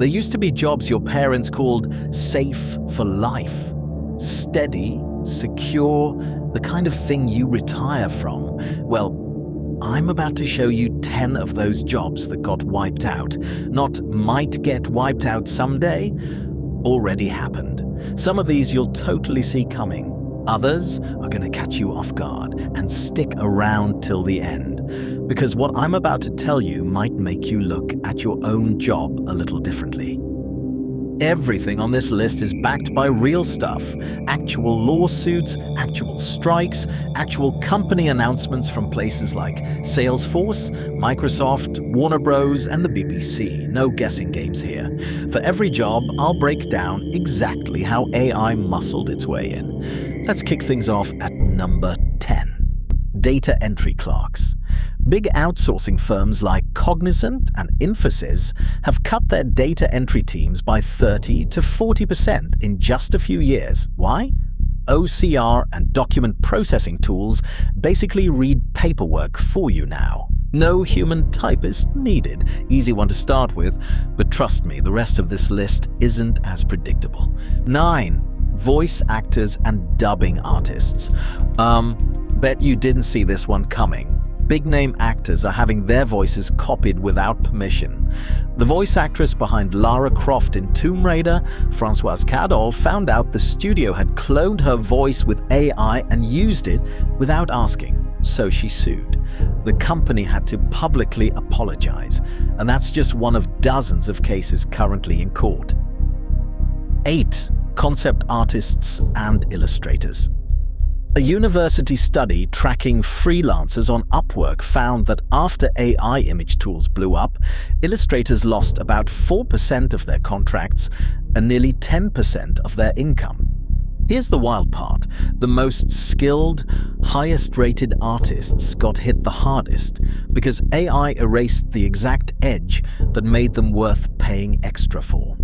There used to be jobs your parents called safe for life. Steady, secure, the kind of thing you retire from. Well, I'm about to show you 10 of those jobs that got wiped out. Not might get wiped out someday, already happened. Some of these you'll totally see coming. Others are going to catch you off guard, and stick around till the end, because what I'm about to tell you might make you look at your own job a little differently. Everything on this list is backed by real stuff. Actual lawsuits, actual strikes, actual company announcements from places like Salesforce, Microsoft, Warner Bros. And the BBC. No guessing games here. For every job, I'll break down exactly how AI muscled its way in. Let's kick things off at number 10. Data entry clerks. Big outsourcing firms like Cognizant and Infosys have cut their data entry teams by 30 to 40% in just a few years. Why? OCR and document processing tools basically read paperwork for you now. No human typist needed. Easy one to start with, but trust me, the rest of this list isn't as predictable. 9. Voice actors and dubbing artists. Bet you didn't see this one coming. Big-name actors are having their voices copied without permission. The voice actress behind Lara Croft in Tomb Raider, Françoise Cadol, found out the studio had cloned her voice with AI and used it without asking, so she sued. The company had to publicly apologize, and that's just one of dozens of cases currently in court. 8. Concept artists and illustrators. A university study tracking freelancers on Upwork found that after AI image tools blew up, illustrators lost about 4% of their contracts and nearly 10% of their income. Here's the wild part. The most skilled, highest-rated artists got hit the hardest because AI erased the exact edge that made them worth paying extra for.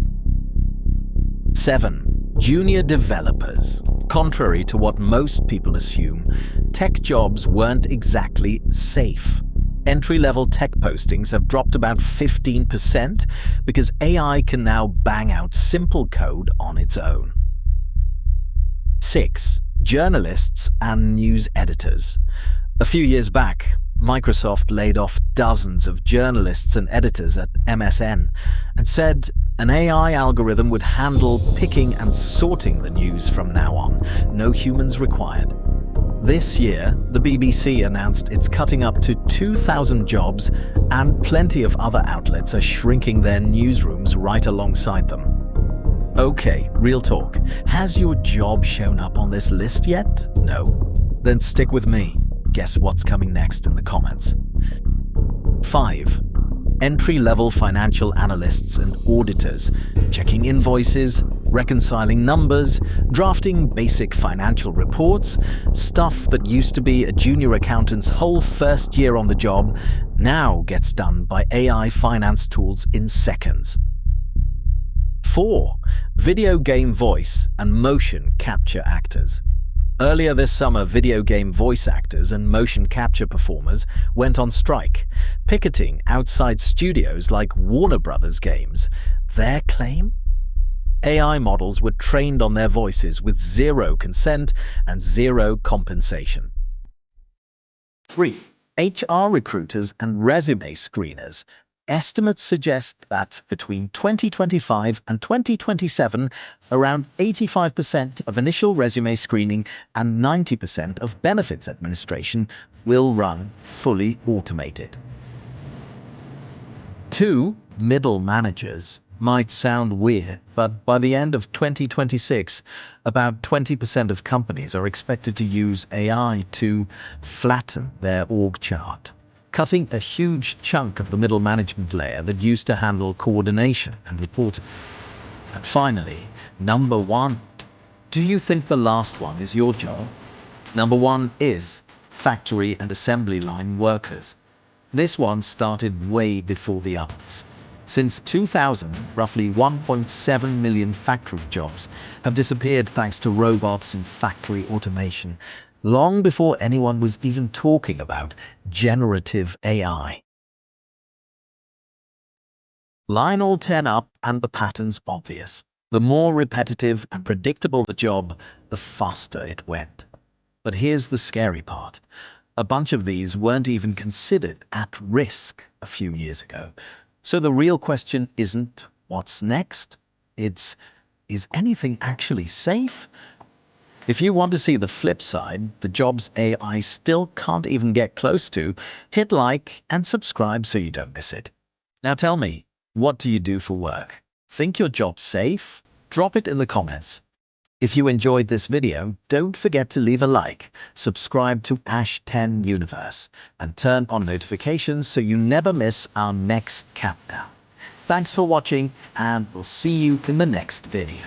7. Junior developers. Contrary to what most people assume, tech jobs weren't exactly safe. Entry-level tech postings have dropped about 15% because AI can now bang out simple code on its own. 6. Journalists and news editors. A few years back, Microsoft laid off dozens of journalists and editors at MSN and said an AI algorithm would handle picking and sorting the news from now on, no humans required. This year, the BBC announced it's cutting up to 2,000 jobs, and plenty of other outlets are shrinking their newsrooms right alongside them. Okay, real talk. Has your job shown up on this list yet? No? Then stick with me. Guess what's coming next in the comments. 5. Entry-level financial analysts and auditors, checking invoices, reconciling numbers, drafting basic financial reports, stuff that used to be a junior accountant's whole first year on the job now gets done by AI finance tools in seconds. 4. Video game voice and motion capture actors. Earlier this summer, video game voice actors and motion capture performers went on strike, picketing outside studios like Warner Bros. Games. Their claim? AI models were trained on their voices with zero consent and zero compensation. 3. HR recruiters and resume screeners. Estimates suggest that between 2025 and 2027, around 85% of initial resume screening and 90% of benefits administration will run fully automated. 2. Middle managers. Might sound weird, but by the end of 2026, about 20% of companies are expected to use AI to flatten their org chart, cutting a huge chunk of the middle management layer that used to handle coordination and reporting. And finally, number 1. Do you think the last one is your job? Number 1 is factory and assembly line workers. This one started way before the others. Since 2000, roughly 1.7 million factory jobs have disappeared thanks to robots and factory automation, long before anyone was even talking about generative AI. Line all 10 up and the pattern's obvious. The more repetitive and predictable the job, the faster it went. But here's the scary part. A bunch of these weren't even considered at risk a few years ago. So the real question isn't what's next? It's, is anything actually safe? If you want to see the flip side, the jobs AI still can't even get close to, hit like and subscribe so you don't miss it. Now tell me, what do you do for work? Think your job's safe? Drop it in the comments. If you enjoyed this video, don't forget to leave a like, subscribe to Ash 10 Universe, and turn on notifications so you never miss our next countdown. Thanks for watching, and we'll see you in the next video.